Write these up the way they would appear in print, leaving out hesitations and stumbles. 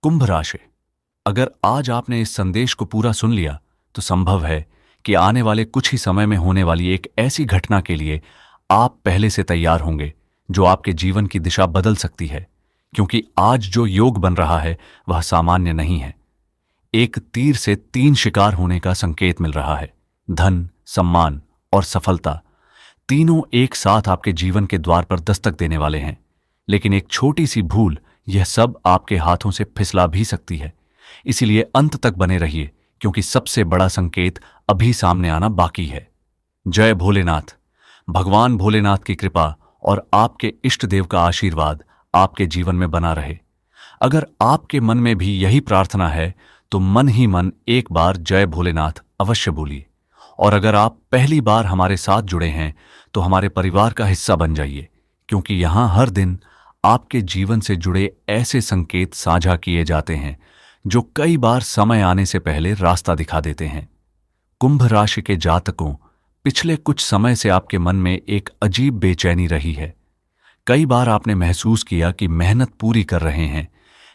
कुंभ राशि। अगर आज आपने इस संदेश को पूरा सुन लिया तो संभव है कि आने वाले कुछ ही समय में होने वाली एक ऐसी घटना के लिए आप पहले से तैयार होंगे जो आपके जीवन की दिशा बदल सकती है, क्योंकि आज जो योग बन रहा है वह सामान्य नहीं है। एक तीर से तीन शिकार होने का संकेत मिल रहा है। धन, सम्मान और सफलता तीनों एक साथ आपके जीवन के द्वार पर दस्तक देने वाले हैं, लेकिन एक छोटी सी भूल यह सब आपके हाथों से फिसला भी सकती है। इसीलिए अंत तक बने रहिए, क्योंकि सबसे बड़ा संकेत अभी सामने आना बाकी है। जय भोलेनाथ। भगवान भोलेनाथ की कृपा और आपके इष्ट देव का आशीर्वाद आपके जीवन में बना रहे। अगर आपके मन में भी यही प्रार्थना है तो मन ही मन एक बार जय भोलेनाथ अवश्य बोलिए। और अगर आप पहली बार हमारे साथ जुड़े हैं तो हमारे परिवार का हिस्सा बन जाइए, क्योंकि यहां हर दिन आपके जीवन से जुड़े ऐसे संकेत साझा किए जाते हैं जो कई बार समय आने से पहले रास्ता दिखा देते हैं। कुंभ राशि के जातकों, पिछले कुछ समय से आपके मन में एक अजीब बेचैनी रही है। कई बार आपने महसूस किया कि मेहनत पूरी कर रहे हैं,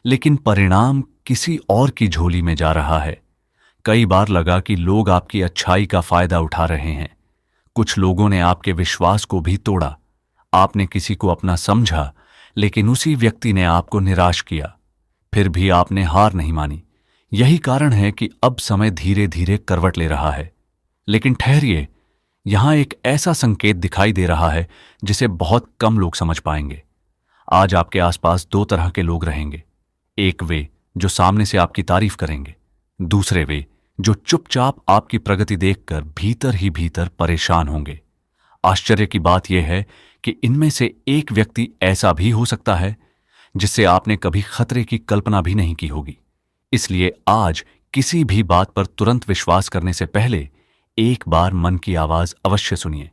लेकिन परिणाम किसी और की झोली में जा रहा है। कई बार लगा कि लोग आपकी अच्छाई का फायदा उठा रहे हैं। कुछ लोगों ने आपके विश्वास को भी तोड़ा। आपने किसी को अपना समझा, लेकिन उसी व्यक्ति ने आपको निराश किया। फिर भी आपने हार नहीं मानी। यही कारण है कि अब समय धीरे धीरे करवट ले रहा है। लेकिन ठहरिए, यहां एक ऐसा संकेत दिखाई दे रहा है जिसे बहुत कम लोग समझ पाएंगे। आज आपके आसपास दो तरह के लोग रहेंगे। एक वे जो सामने से आपकी तारीफ करेंगे, दूसरे वे जो चुपचाप आपकी प्रगति देखकर भीतर ही भीतर परेशान होंगे। आश्चर्य की बात यह है कि इनमें से एक व्यक्ति ऐसा भी हो सकता है जिससे आपने कभी खतरे की कल्पना भी नहीं की होगी। इसलिए आज किसी भी बात पर तुरंत विश्वास करने से पहले एक बार मन की आवाज अवश्य सुनिए।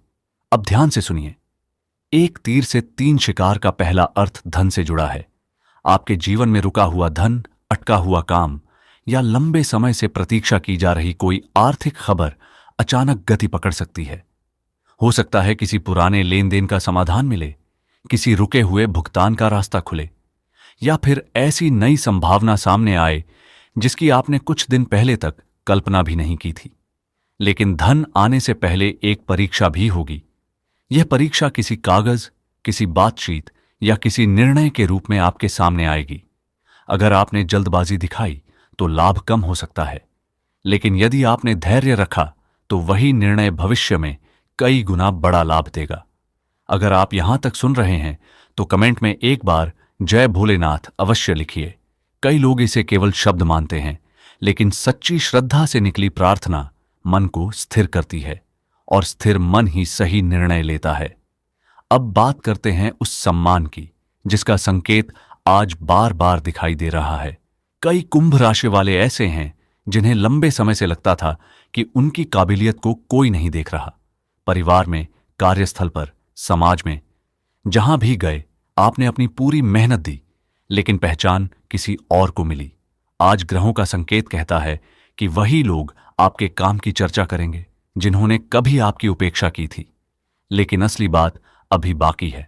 अब ध्यान से सुनिए। एक तीर से तीन शिकार का पहला अर्थ धन से जुड़ा है। आपके जीवन में रुका हुआ धन, अटका हुआ काम या लंबे समय से प्रतीक्षा की जा रही कोई आर्थिक खबर अचानक गति पकड़ सकती है। हो सकता है किसी पुराने लेन देन का समाधान मिले, किसी रुके हुए भुगतान का रास्ता खुले, या फिर ऐसी नई संभावना सामने आए जिसकी आपने कुछ दिन पहले तक कल्पना भी नहीं की थी। लेकिन धन आने से पहले एक परीक्षा भी होगी। यह परीक्षा किसी कागज, किसी बातचीत या किसी निर्णय के रूप में आपके सामने आएगी। अगर आपने जल्दबाजी दिखाई तो लाभ कम हो सकता है, लेकिन यदि आपने धैर्य रखा तो वही निर्णय भविष्य में कई गुना बड़ा लाभ देगा। अगर आप यहां तक सुन रहे हैं तो कमेंट में एक बार जय भोलेनाथ अवश्य लिखिए। कई लोग इसे केवल शब्द मानते हैं, लेकिन सच्ची श्रद्धा से निकली प्रार्थना मन को स्थिर करती है, और स्थिर मन ही सही निर्णय लेता है। अब बात करते हैं उस सम्मान की जिसका संकेत आज बार बार दिखाई दे रहा है। कई कुंभ राशि वाले ऐसे हैं जिन्हें लंबे समय से लगता था कि उनकी काबिलियत को कोई नहीं देख रहा। परिवार में, कार्यस्थल पर, समाज में, जहां भी गए आपने अपनी पूरी मेहनत दी, लेकिन पहचान किसी और को मिली। आज ग्रहों का संकेत कहता है कि वही लोग आपके काम की चर्चा करेंगे जिन्होंने कभी आपकी उपेक्षा की थी। लेकिन असली बात अभी बाकी है।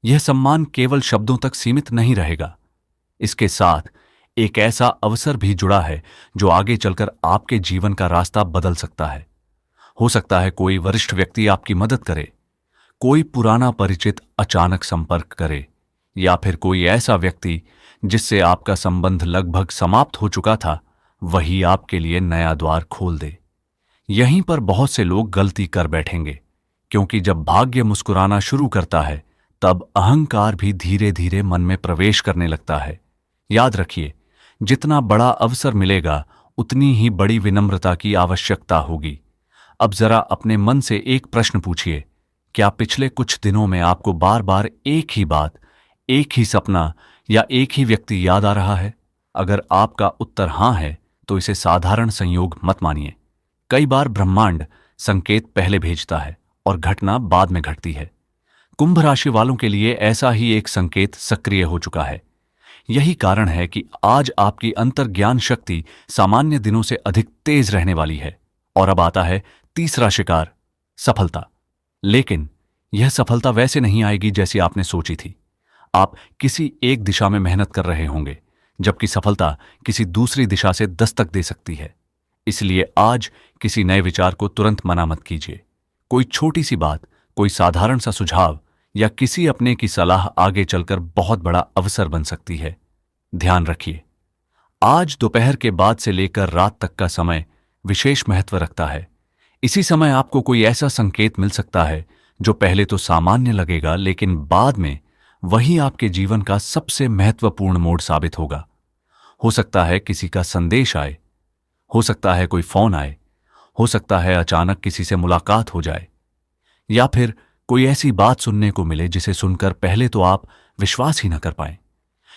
यह सम्मान केवल शब्दों तक सीमित नहीं रहेगा। इसके साथ एक ऐसा अवसर भी जुड़ा है जो आगे चलकर आपके जीवन का रास्ता बदल सकता है। हो सकता है कोई वरिष्ठ व्यक्ति आपकी मदद करे, कोई पुराना परिचित अचानक संपर्क करे, या फिर कोई ऐसा व्यक्ति जिससे आपका संबंध लगभग समाप्त हो चुका था वही आपके लिए नया द्वार खोल दे। यहीं पर बहुत से लोग गलती कर बैठेंगे, क्योंकि जब भाग्य मुस्कुराना शुरू करता है तब अहंकार भी धीरे धीरे मन में प्रवेश करने लगता है। याद रखिए, जितना बड़ा अवसर मिलेगा उतनी ही बड़ी विनम्रता की आवश्यकता होगी। अब जरा अपने मन से एक प्रश्न पूछिए, क्या पिछले कुछ दिनों में आपको बार बार एक ही बात, एक ही सपना या एक ही व्यक्ति याद आ रहा है? अगर आपका उत्तर हां है तो इसे साधारण संयोग मत मानिए। कई बार ब्रह्मांड संकेत पहले भेजता है और घटना बाद में घटती है। कुंभ राशि वालों के लिए ऐसा ही एक संकेत सक्रिय हो चुका है। यही कारण है कि आज आपकी अंतर्ज्ञान शक्ति सामान्य दिनों से अधिक तेज रहने वाली है। और अब आता है तीसरा शिकार, सफलता। लेकिन यह सफलता वैसे नहीं आएगी जैसी आपने सोची थी। आप किसी एक दिशा में मेहनत कर रहे होंगे, जबकि सफलता किसी दूसरी दिशा से दस्तक दे सकती है। इसलिए आज किसी नए विचार को तुरंत मना मत कीजिए। कोई छोटी सी बात, कोई साधारण सा सुझाव या किसी अपने की सलाह आगे चलकर बहुत बड़ा अवसर बन सकती है। ध्यान रखिए, आज दोपहर के बाद से लेकर रात तक का समय विशेष महत्व रखता है। इसी समय आपको कोई ऐसा संकेत मिल सकता है जो पहले तो सामान्य लगेगा, लेकिन बाद में वही आपके जीवन का सबसे महत्वपूर्ण मोड़ साबित होगा। हो सकता है किसी का संदेश आए, हो सकता है कोई फोन आए, हो सकता है अचानक किसी से मुलाकात हो जाए, या फिर कोई ऐसी बात सुनने को मिले जिसे सुनकर पहले तो आप विश्वास ही न कर पाएं।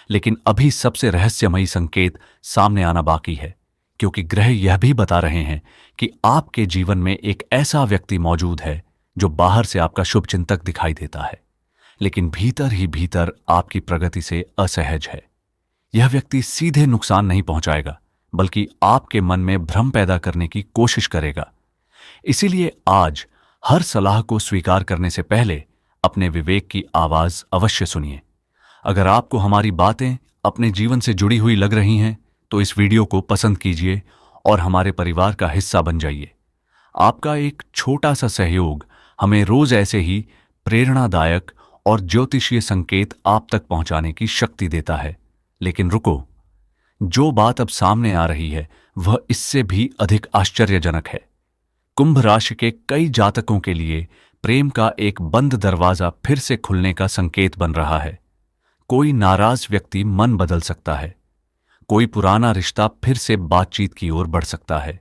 लेकिन अभी सबसे रहस्यमयी संकेत सामने आना बाकी है, क्योंकि ग्रह यह भी बता रहे हैं कि आपके जीवन में एक ऐसा व्यक्ति मौजूद है जो बाहर से आपका शुभचिंतक दिखाई देता है, लेकिन भीतर ही भीतर आपकी प्रगति से असहज है। यह व्यक्ति सीधे नुकसान नहीं पहुंचाएगा, बल्कि आपके मन में भ्रम पैदा करने की कोशिश करेगा। इसीलिए आज हर सलाह को स्वीकार करने से पहले अपने विवेक की आवाज अवश्य सुनिए। अगर आपको हमारी बातें अपने जीवन से जुड़ी हुई लग रही हैं, तो इस वीडियो को पसंद कीजिए और हमारे परिवार का हिस्सा बन जाइए। आपका एक छोटा सा सहयोग हमें रोज ऐसे ही प्रेरणादायक और ज्योतिषीय संकेत आप तक पहुंचाने की शक्ति देता है। लेकिन रुको, जो बात अब सामने आ रही है वह इससे भी अधिक आश्चर्यजनक है। कुंभ राशि के कई जातकों के लिए प्रेम का एक बंद दरवाजा फिर से खुलने का संकेत बन रहा है। कोई नाराज व्यक्ति मन बदल सकता है, कोई पुराना रिश्ता फिर से बातचीत की ओर बढ़ सकता है,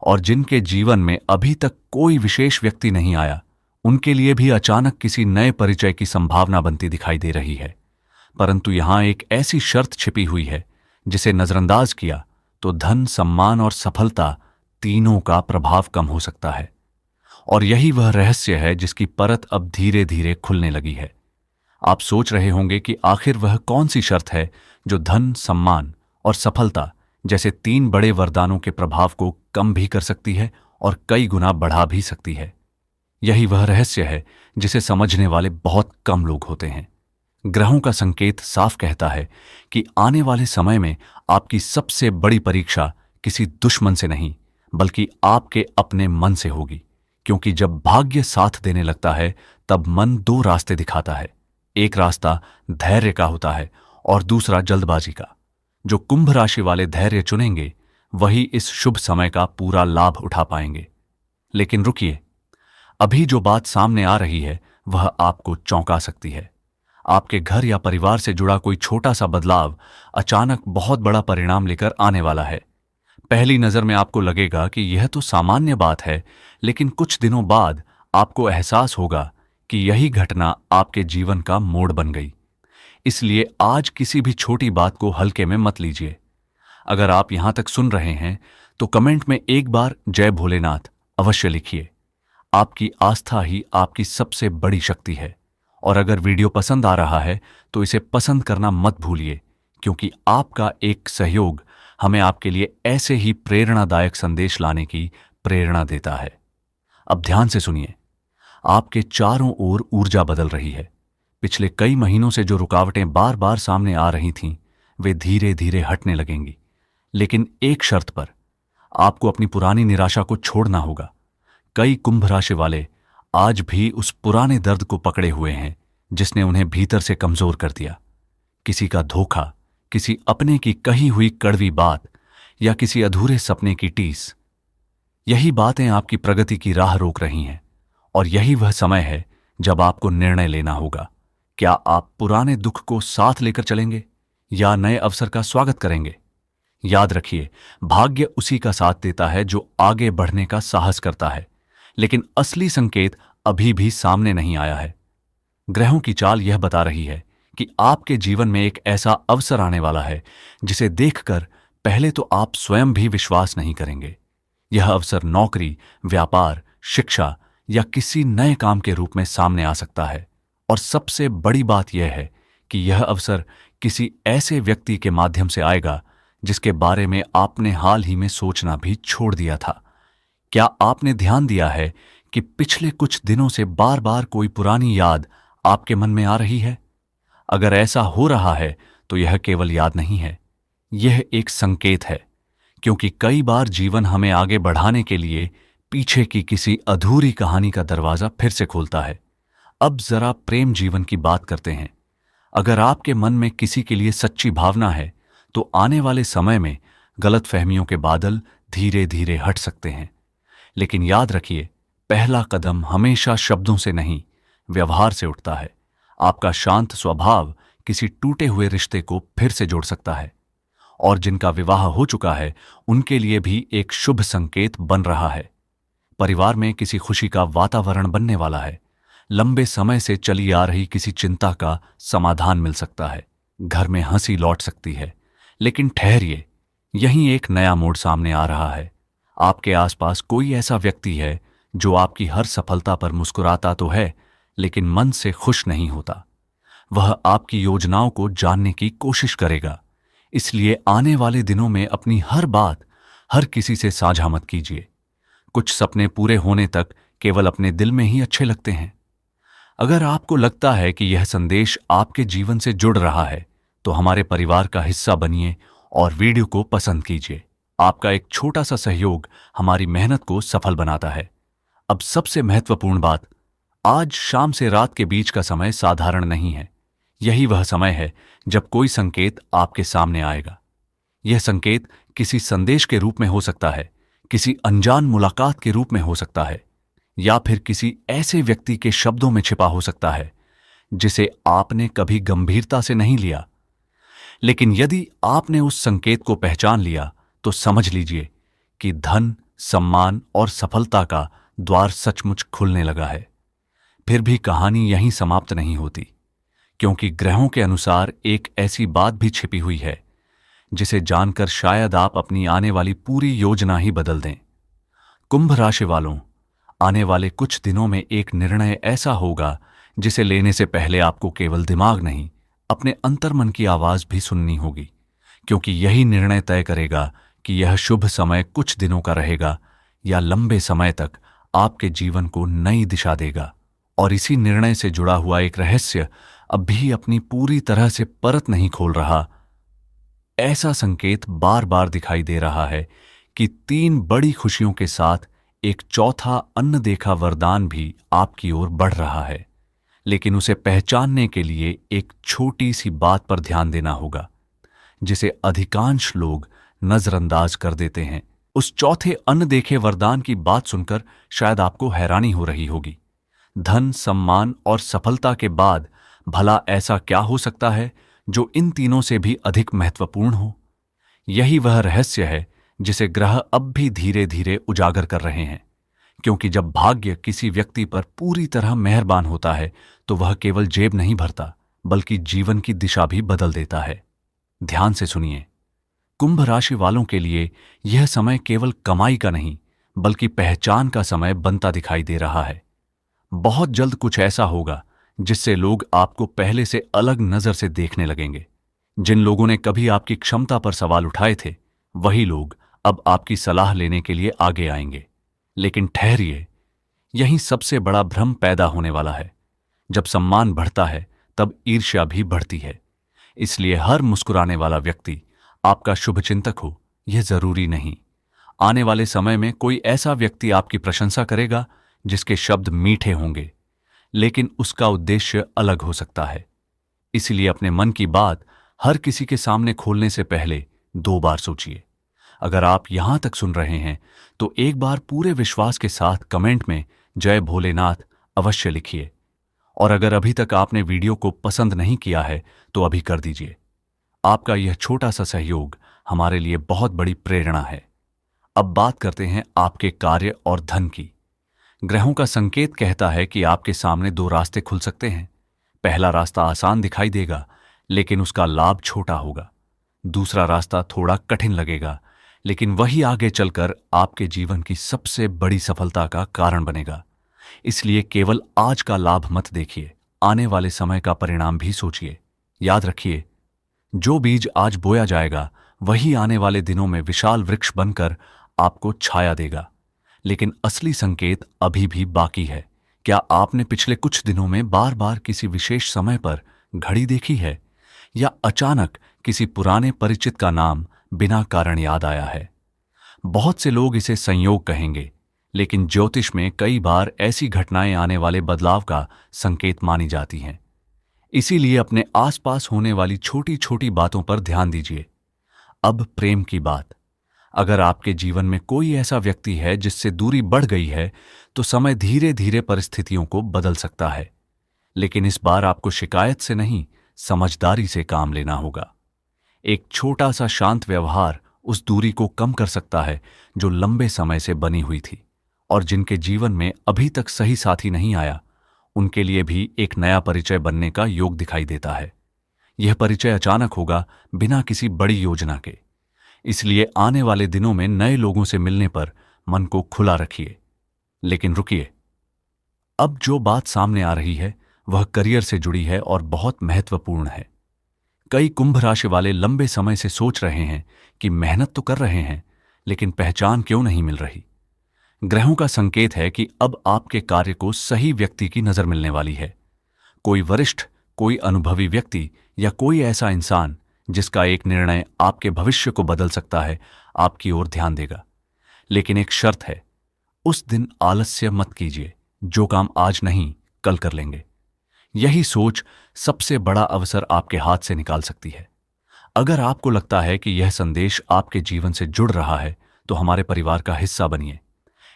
और जिनके जीवन में अभी तक कोई विशेष व्यक्ति नहीं आया, उनके लिए भी अचानक किसी नए परिचय की संभावना बनती दिखाई दे रही है। परंतु यहां एक ऐसी शर्त छिपी हुई है जिसे नजरअंदाज किया तो धन, सम्मान और सफलता तीनों का प्रभाव कम हो सकता है। और यही वह रहस्य है जिसकी परत अब धीरे धीरे खुलने लगी है। आप सोच रहे होंगे कि आखिर वह कौन सी शर्त है जो धन, सम्मान और सफलता जैसे तीन बड़े वरदानों के प्रभाव को कम भी कर सकती है और कई गुना बढ़ा भी सकती है। यही वह रहस्य है जिसे समझने वाले बहुत कम लोग होते हैं। ग्रहों का संकेत साफ कहता है कि आने वाले समय में आपकी सबसे बड़ी परीक्षा किसी दुश्मन से नहीं, बल्कि आपके अपने मन से होगी। क्योंकि जब भाग्य साथ देने लगता है तब मन दो रास्ते दिखाता है। एक रास्ता धैर्य का होता है और दूसरा जल्दबाजी का। जो कुंभ राशि वाले धैर्य चुनेंगे वही इस शुभ समय का पूरा लाभ उठा पाएंगे। लेकिन रुकिए, अभी जो बात सामने आ रही है वह आपको चौंका सकती है। आपके घर या परिवार से जुड़ा कोई छोटा सा बदलाव अचानक बहुत बड़ा परिणाम लेकर आने वाला है। पहली नजर में आपको लगेगा कि यह तो सामान्य बात है, लेकिन कुछ दिनों बाद आपको एहसास होगा कि यही घटना आपके जीवन का मोड़ बन गई। इसलिए आज किसी भी छोटी बात को हल्के में मत लीजिए। अगर आप यहां तक सुन रहे हैं तो कमेंट में एक बार जय भोलेनाथ अवश्य लिखिए। आपकी आस्था ही आपकी सबसे बड़ी शक्ति है। और अगर वीडियो पसंद आ रहा है तो इसे पसंद करना मत भूलिए, क्योंकि आपका एक सहयोग हमें आपके लिए ऐसे ही प्रेरणादायक संदेश लाने की प्रेरणा देता है। अब ध्यान से सुनिए, आपके चारों ओर ऊर्जा बदल रही है। पिछले कई महीनों से जो रुकावटें बार बार सामने आ रही थीं, वे धीरे धीरे हटने लगेंगी। लेकिन एक शर्त पर, आपको अपनी पुरानी निराशा को छोड़ना होगा। कई कुंभ राशि वाले आज भी उस पुराने दर्द को पकड़े हुए हैं जिसने उन्हें भीतर से कमजोर कर दिया। किसी का धोखा, किसी अपने की कही हुई कड़वी बात या किसी अधूरे सपने की टीस। यही बातें आपकी प्रगति की राह रोक रही हैं। और यही वह समय है जब आपको निर्णय लेना होगा। क्या आप पुराने दुख को साथ लेकर चलेंगे या नए अवसर का स्वागत करेंगे? याद रखिए, भाग्य उसी का साथ देता है जो आगे बढ़ने का साहस करता है। लेकिन असली संकेत अभी भी सामने नहीं आया है। ग्रहों की चाल यह बता रही है कि आपके जीवन में एक ऐसा अवसर आने वाला है जिसे देखकर पहले तो आप स्वयं भी विश्वास नहीं करेंगे। यह अवसर नौकरी, व्यापार, शिक्षा या किसी नए काम के रूप में सामने आ सकता है। और सबसे बड़ी बात यह है कि यह अवसर किसी ऐसे व्यक्ति के माध्यम से आएगा जिसके बारे में आपने हाल ही में सोचना भी छोड़ दिया था। क्या आपने ध्यान दिया है कि पिछले कुछ दिनों से बार बार कोई पुरानी याद आपके मन में आ रही है? अगर ऐसा हो रहा है तो यह केवल याद नहीं है, यह एक संकेत है, क्योंकि कई बार जीवन हमें आगे बढ़ाने के लिए पीछे की किसी अधूरी कहानी का दरवाजा फिर से खोलता है। अब जरा प्रेम जीवन की बात करते हैं। अगर आपके मन में किसी के लिए सच्ची भावना है, तो आने वाले समय में गलतफहमियों के बादल धीरे धीरे हट सकते हैं। लेकिन याद रखिए, पहला कदम हमेशा शब्दों से नहीं, व्यवहार से उठता है। आपका शांत स्वभाव किसी टूटे हुए रिश्ते को फिर से जोड़ सकता है, और जिनका विवाह हो चुका है उनके लिए भी एक शुभ संकेत बन रहा है। परिवार में किसी खुशी का वातावरण बनने वाला है। लंबे समय से चली आ रही किसी चिंता का समाधान मिल सकता है। घर में हंसी लौट सकती है। लेकिन ठहरिए, यहीं एक नया मोड़ सामने आ रहा है। आपके आसपास कोई ऐसा व्यक्ति है जो आपकी हर सफलता पर मुस्कुराता तो है, लेकिन मन से खुश नहीं होता। वह आपकी योजनाओं को जानने की कोशिश करेगा। इसलिए आने वाले दिनों में अपनी हर बात हर किसी से साझा मत कीजिए। कुछ सपने पूरे होने तक केवल अपने दिल में ही अच्छे लगते हैं। अगर आपको लगता है कि यह संदेश आपके जीवन से जुड़ रहा है, तो हमारे परिवार का हिस्सा बनिए और वीडियो को पसंद कीजिए। आपका एक छोटा सा सहयोग हमारी मेहनत को सफल बनाता है। अब सबसे महत्वपूर्ण बात, आज शाम से रात के बीच का समय साधारण नहीं है। यही वह समय है जब कोई संकेत आपके सामने आएगा। यह संकेत किसी संदेश के रूप में हो सकता है, किसी अनजान मुलाकात के रूप में हो सकता है, या फिर किसी ऐसे व्यक्ति के शब्दों में छिपा हो सकता है जिसे आपने कभी गंभीरता से नहीं लिया। लेकिन यदि आपने उस संकेत को पहचान लिया, तो समझ लीजिए कि धन, सम्मान और सफलता का द्वार सचमुच खुलने लगा है। फिर भी कहानी यहीं समाप्त नहीं होती, क्योंकि ग्रहों के अनुसार एक ऐसी बात भी छिपी हुई है जिसे जानकर शायद आप अपनी आने वाली पूरी योजना ही बदल दें। कुंभ राशि वालों, आने वाले कुछ दिनों में एक निर्णय ऐसा होगा जिसे लेने से पहले आपको केवल दिमाग नहीं, अपने अंतर्मन की आवाज भी सुननी होगी, क्योंकि यही निर्णय तय करेगा कि यह शुभ समय कुछ दिनों का रहेगा या लंबे समय तक आपके जीवन को नई दिशा देगा। और इसी निर्णय से जुड़ा हुआ एक रहस्य अब भी अपनी पूरी तरह से परत नहीं खोल रहा। ऐसा संकेत बार बार दिखाई दे रहा है कि 3 बड़ी खुशियों के साथ एक चौथा अनदेखा वरदान भी आपकी ओर बढ़ रहा है। लेकिन उसे पहचानने के लिए एक छोटी सी बात पर ध्यान देना होगा, जिसे अधिकांश लोग नजरअंदाज कर देते हैं। उस चौथे अनदेखे वरदान की बात सुनकर शायद आपको हैरानी हो रही होगी। धन, सम्मान और सफलता के बाद भला ऐसा क्या हो सकता है जो इन तीनों से भी अधिक महत्वपूर्ण हो? यही वह रहस्य है जिसे ग्रह अब भी धीरे धीरे उजागर कर रहे हैं। क्योंकि जब भाग्य किसी व्यक्ति पर पूरी तरह मेहरबान होता है, तो वह केवल जेब नहीं भरता, बल्कि जीवन की दिशा भी बदल देता है। ध्यान से सुनिए, कुंभ राशि वालों के लिए यह समय केवल कमाई का नहीं, बल्कि पहचान का समय बनता दिखाई दे रहा है। बहुत जल्द कुछ ऐसा होगा जिससे लोग आपको पहले से अलग नजर से देखने लगेंगे। जिन लोगों ने कभी आपकी क्षमता पर सवाल उठाए थे, वही लोग अब आपकी सलाह लेने के लिए आगे आएंगे। लेकिन ठहरिए, यहीं सबसे बड़ा भ्रम पैदा होने वाला है। जब सम्मान बढ़ता है, तब ईर्ष्या भी बढ़ती है। इसलिए हर मुस्कुराने वाला व्यक्ति आपका शुभचिंतक हो, यह जरूरी नहीं। आने वाले समय में कोई ऐसा व्यक्ति आपकी प्रशंसा करेगा जिसके शब्द मीठे होंगे, लेकिन उसका उद्देश्य अलग हो सकता है। इसलिए अपने मन की बात हर किसी के सामने खोलने से पहले 2 बार सोचिए। अगर आप यहां तक सुन रहे हैं, तो एक बार पूरे विश्वास के साथ कमेंट में जय भोलेनाथ अवश्य लिखिए। और अगर अभी तक आपने वीडियो को पसंद नहीं किया है, तो अभी कर दीजिए। आपका यह छोटा सा सहयोग हमारे लिए बहुत बड़ी प्रेरणा है। अब बात करते हैं आपके कार्य और धन की। ग्रहों का संकेत कहता है कि आपके सामने 2 रास्ते खुल सकते हैं। पहला रास्ता आसान दिखाई देगा, लेकिन उसका लाभ छोटा होगा। दूसरा रास्ता थोड़ा कठिन लगेगा, लेकिन वही आगे चलकर आपके जीवन की सबसे बड़ी सफलता का कारण बनेगा। इसलिए केवल आज का लाभ मत देखिए, आने वाले समय का परिणाम भी सोचिए। याद रखिए, जो बीज आज बोया जाएगा, वही आने वाले दिनों में विशाल वृक्ष बनकर आपको छाया देगा। लेकिन असली संकेत अभी भी बाकी है। क्या आपने पिछले कुछ दिनों में बार बार किसी विशेष समय पर घड़ी देखी है, या अचानक किसी पुराने परिचित का नाम बिना कारण याद आया है। बहुत से लोग इसे संयोग कहेंगे, लेकिन ज्योतिष में कई बार ऐसी घटनाएं आने वाले बदलाव का संकेत मानी जाती हैं। इसीलिए अपने आसपास होने वाली छोटी छोटी बातों पर ध्यान दीजिए। अब प्रेम की बात। अगर आपके जीवन में कोई ऐसा व्यक्ति है जिससे दूरी बढ़ गई है, तो समय धीरे धीरे परिस्थितियों को बदल सकता है। लेकिन इस बार आपको शिकायत से नहीं, समझदारी से काम लेना होगा। एक छोटा सा शांत व्यवहार उस दूरी को कम कर सकता है जो लंबे समय से बनी हुई थी। और जिनके जीवन में अभी तक सही साथी नहीं आया, उनके लिए भी एक नया परिचय बनने का योग दिखाई देता है। यह परिचय अचानक होगा, बिना किसी बड़ी योजना के। इसलिए आने वाले दिनों में नए लोगों से मिलने पर मन को खुला रखिए। लेकिन रुकिए, अब जो बात सामने आ रही है वह करियर से जुड़ी है और बहुत महत्वपूर्ण है। कई कुंभ राशि वाले लंबे समय से सोच रहे हैं कि मेहनत तो कर रहे हैं, लेकिन पहचान क्यों नहीं मिल रही। ग्रहों का संकेत है कि अब आपके कार्य को सही व्यक्ति की नजर मिलने वाली है। कोई वरिष्ठ, कोई अनुभवी व्यक्ति या कोई ऐसा इंसान जिसका एक निर्णय आपके भविष्य को बदल सकता है, आपकी ओर ध्यान देगा। लेकिन एक शर्त है, उस दिन आलस्य मत कीजिए। जो काम आज नहीं, कल कर लेंगे। यही सोच सबसे बड़ा अवसर आपके हाथ से निकाल सकती है। अगर आपको लगता है कि यह संदेश आपके जीवन से जुड़ रहा है, तो हमारे परिवार का हिस्सा बनिए।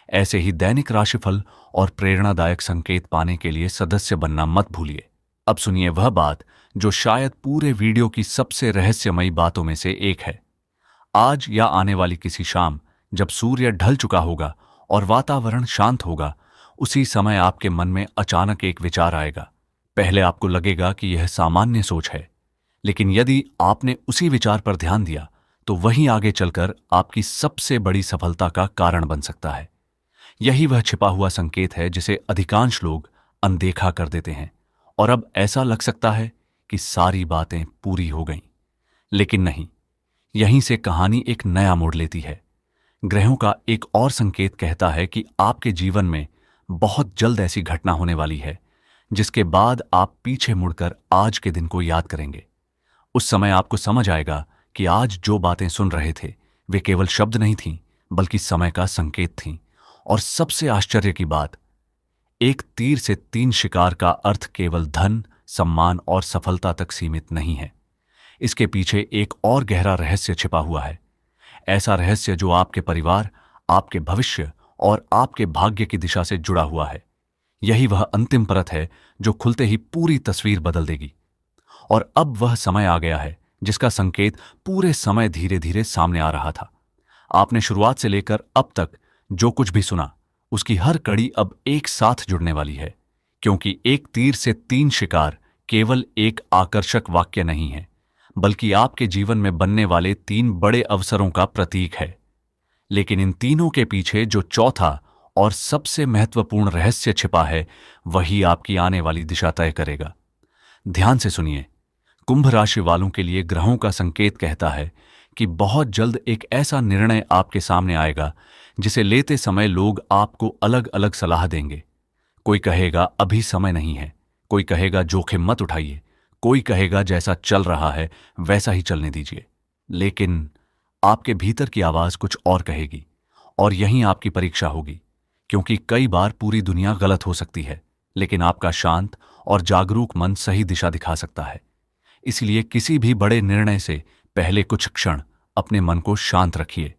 ऐसे ही दैनिक राशिफल और प्रेरणादायक संकेत पाने के लिए सदस्य बनना मत भूलिए। अब सुनिए वह बात जो शायद पूरे वीडियो की सबसे रहस्यमयी बातों में से एक है। आज या आने वाली किसी शाम, जब सूर्य ढल चुका होगा और वातावरण शांत होगा, उसी समय आपके मन में अचानक एक विचार आएगा। पहले आपको लगेगा कि यह सामान्य सोच है, लेकिन यदि आपने उसी विचार पर ध्यान दिया, तो वहीं आगे चलकर आपकी सबसे बड़ी सफलता का कारण बन सकता है। यही वह छिपा हुआ संकेत है जिसे अधिकांश लोग अनदेखा कर देते हैं, और अब ऐसा लग सकता है कि सारी बातें पूरी हो गईं। लेकिन नहीं, यहीं से कहानी एक नया मोड़ लेती है। ग्रहों का एक और संकेत कहता है कि आपके जीवन में बहुत जल्द ऐसी घटना होने वाली है जिसके बाद आप पीछे मुड़कर आज के दिन को याद करेंगे। उस समय आपको समझ आएगा कि आज जो बातें सुन रहे थे वे केवल शब्द नहीं थीं, बल्कि समय का संकेत थीं। और सबसे आश्चर्य की बात, एक तीर से 3 शिकार का अर्थ केवल धन, सम्मान और सफलता तक सीमित नहीं है। इसके पीछे एक और गहरा रहस्य छिपा हुआ है। ऐसा रहस्य जो आपके परिवार, आपके भविष्य और आपके भाग्य की दिशा से जुड़ा हुआ है। यही वह अंतिम परत है जो खुलते ही पूरी तस्वीर बदल देगी। और अब वह समय आ गया है जिसका संकेत पूरे समय धीरे धीरे सामने आ रहा था। आपने शुरुआत से लेकर अब तक जो कुछ भी सुना, उसकी हर कड़ी अब एक साथ जुड़ने वाली है। क्योंकि एक तीर से 3 शिकार केवल एक आकर्षक वाक्य नहीं है, बल्कि आपके जीवन में बनने वाले 3 बड़े अवसरों का प्रतीक है। लेकिन इन तीनों के पीछे जो चौथा और सबसे महत्वपूर्ण रहस्य छिपा है, वही आपकी आने वाली दिशा तय करेगा। ध्यान से सुनिए। कुंभ राशि वालों के लिए ग्रहों का संकेत कहता है कि बहुत जल्द एक ऐसा निर्णय आपके सामने आएगा जिसे लेते समय लोग आपको अलग अलग सलाह देंगे। कोई कहेगा अभी समय नहीं है, कोई कहेगा जोखिम मत उठाइए, कोई कहेगा जैसा चल रहा है वैसा ही चलने दीजिए। लेकिन आपके भीतर की आवाज कुछ और कहेगी, और यहीं आपकी परीक्षा होगी। क्योंकि कई बार पूरी दुनिया गलत हो सकती है, लेकिन आपका शांत और जागरूक मन सही दिशा दिखा सकता है। इसलिए किसी भी बड़े निर्णय से पहले कुछ क्षण अपने मन को शांत रखिए।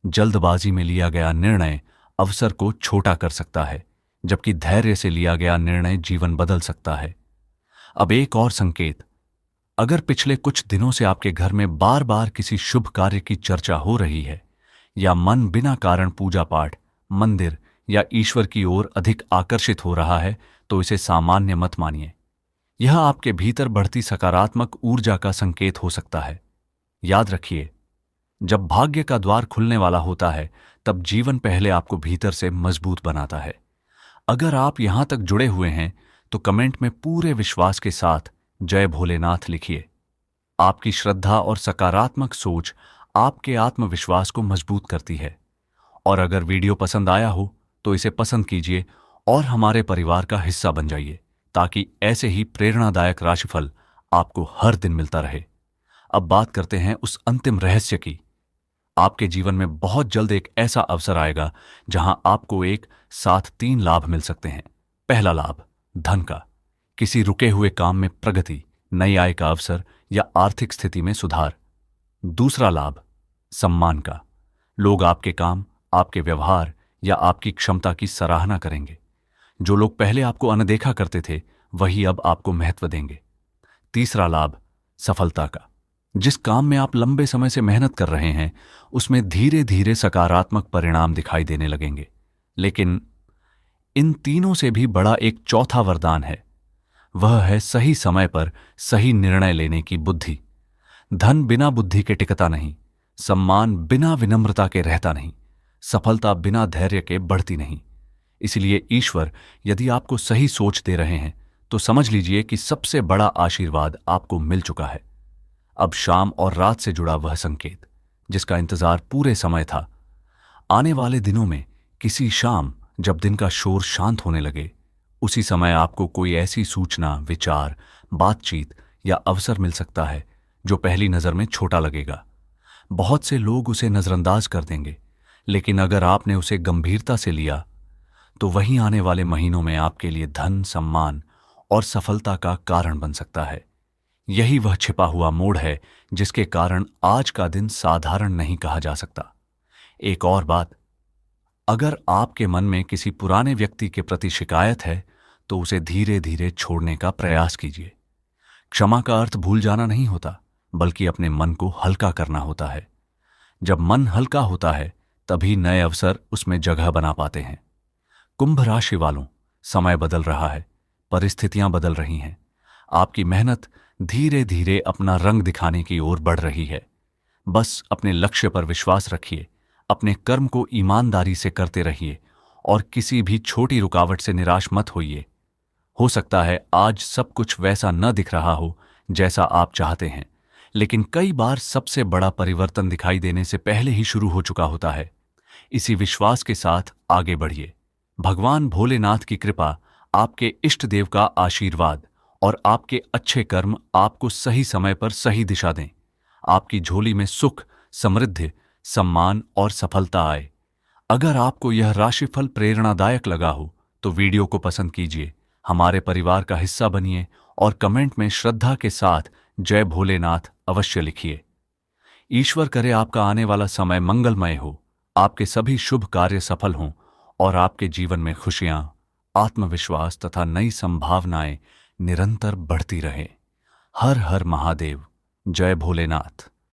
जल्दबाजी में लिया गया निर्णय अवसर को छोटा कर सकता है, जबकि धैर्य से लिया गया निर्णय जीवन बदल सकता है। अब एक और संकेत, अगर पिछले कुछ दिनों से आपके घर में बार बार किसी शुभ कार्य की चर्चा हो रही है, या मन बिना कारण पूजा पाठ, मंदिर या ईश्वर की ओर अधिक आकर्षित हो रहा है, तो इसे सामान्य मत मानिए। यह आपके भीतर बढ़ती सकारात्मक ऊर्जा का संकेत हो सकता है। याद रखिए, जब भाग्य का द्वार खुलने वाला होता है, तब जीवन पहले आपको भीतर से मजबूत बनाता है। अगर आप यहां तक जुड़े हुए हैं, तो कमेंट में पूरे विश्वास के साथ जय भोलेनाथ लिखिए। आपकी श्रद्धा और सकारात्मक सोच आपके आत्मविश्वास को मजबूत करती है। और अगर वीडियो पसंद आया हो तो इसे पसंद कीजिए और हमारे परिवार का हिस्सा बन जाइए, ताकि ऐसे ही प्रेरणादायक राशिफल आपको हर दिन मिलता रहे। अब बात करते हैं उस अंतिम रहस्य की। आपके जीवन में बहुत जल्द एक ऐसा अवसर आएगा जहां आपको एक साथ 3 लाभ मिल सकते हैं। पहला लाभ, धन का। किसी रुके हुए काम में प्रगति, नई आय का अवसर या आर्थिक स्थिति में सुधार। दूसरा लाभ, सम्मान का। लोग आपके काम, आपके व्यवहार या आपकी क्षमता की सराहना करेंगे। जो लोग पहले आपको अनदेखा करते थे, वही अब आपको महत्व देंगे। तीसरा लाभ, सफलता का। जिस काम में आप लंबे समय से मेहनत कर रहे हैं, उसमें धीरे धीरे सकारात्मक परिणाम दिखाई देने लगेंगे। लेकिन इन तीनों से भी बड़ा एक चौथा वरदान है। वह है सही समय पर सही निर्णय लेने की बुद्धि। धन बिना बुद्धि के टिकता नहीं, सम्मान बिना विनम्रता के रहता नहीं, सफलता बिना धैर्य के बढ़ती नहीं। इसलिए ईश्वर यदि आपको सही सोच दे रहे हैं, तो समझ लीजिए कि सबसे बड़ा आशीर्वाद आपको मिल चुका है। अब शाम और रात से जुड़ा वह संकेत जिसका इंतजार पूरे समय था। आने वाले दिनों में किसी शाम, जब दिन का शोर शांत होने लगे, उसी समय आपको कोई ऐसी सूचना, विचार, बातचीत या अवसर मिल सकता है जो पहली नजर में छोटा लगेगा। बहुत से लोग उसे नजरअंदाज कर देंगे, लेकिन अगर आपने उसे गंभीरता से लिया तो वहीं आने वाले महीनों में आपके लिए धन, सम्मान और सफलता का कारण बन सकता है। यही वह छिपा हुआ मोड़ है जिसके कारण आज का दिन साधारण नहीं कहा जा सकता। एक और बात, अगर आपके मन में किसी पुराने व्यक्ति के प्रति शिकायत है, तो उसे धीरे धीरे छोड़ने का प्रयास कीजिए। क्षमा का अर्थ भूल जाना नहीं होता, बल्कि अपने मन को हल्का करना होता है। जब मन हल्का होता है, तभी नए अवसर उसमें जगह बना पाते हैं। कुंभ राशि वालों, समय बदल रहा है, परिस्थितियां बदल रही हैं। आपकी मेहनत धीरे धीरे अपना रंग दिखाने की ओर बढ़ रही है। बस अपने लक्ष्य पर विश्वास रखिए, अपने कर्म को ईमानदारी से करते रहिए और किसी भी छोटी रुकावट से निराश मत होइए। हो सकता है आज सब कुछ वैसा न दिख रहा हो जैसा आप चाहते हैं, लेकिन कई बार सबसे बड़ा परिवर्तन दिखाई देने से पहले ही शुरू हो चुका होता है। इसी विश्वास के साथ आगे बढ़िए। भगवान भोलेनाथ की कृपा, आपके इष्ट देव का आशीर्वाद और आपके अच्छे कर्म आपको सही समय पर सही दिशा दें। आपकी झोली में सुख, समृद्धि, सम्मान और सफलता आए। अगर आपको यह राशिफल प्रेरणादायक लगा हो तो वीडियो को पसंद कीजिए, हमारे परिवार का हिस्सा बनिए और कमेंट में श्रद्धा के साथ जय भोलेनाथ अवश्य लिखिए। ईश्वर करे आपका आने वाला समय मंगलमय हो, आपके सभी शुभ कार्य सफल हों और आपके जीवन में खुशियां, आत्मविश्वास तथा नई संभावनाएं निरंतर बढ़ती रहे। हर हर महादेव। जय भोलेनाथ।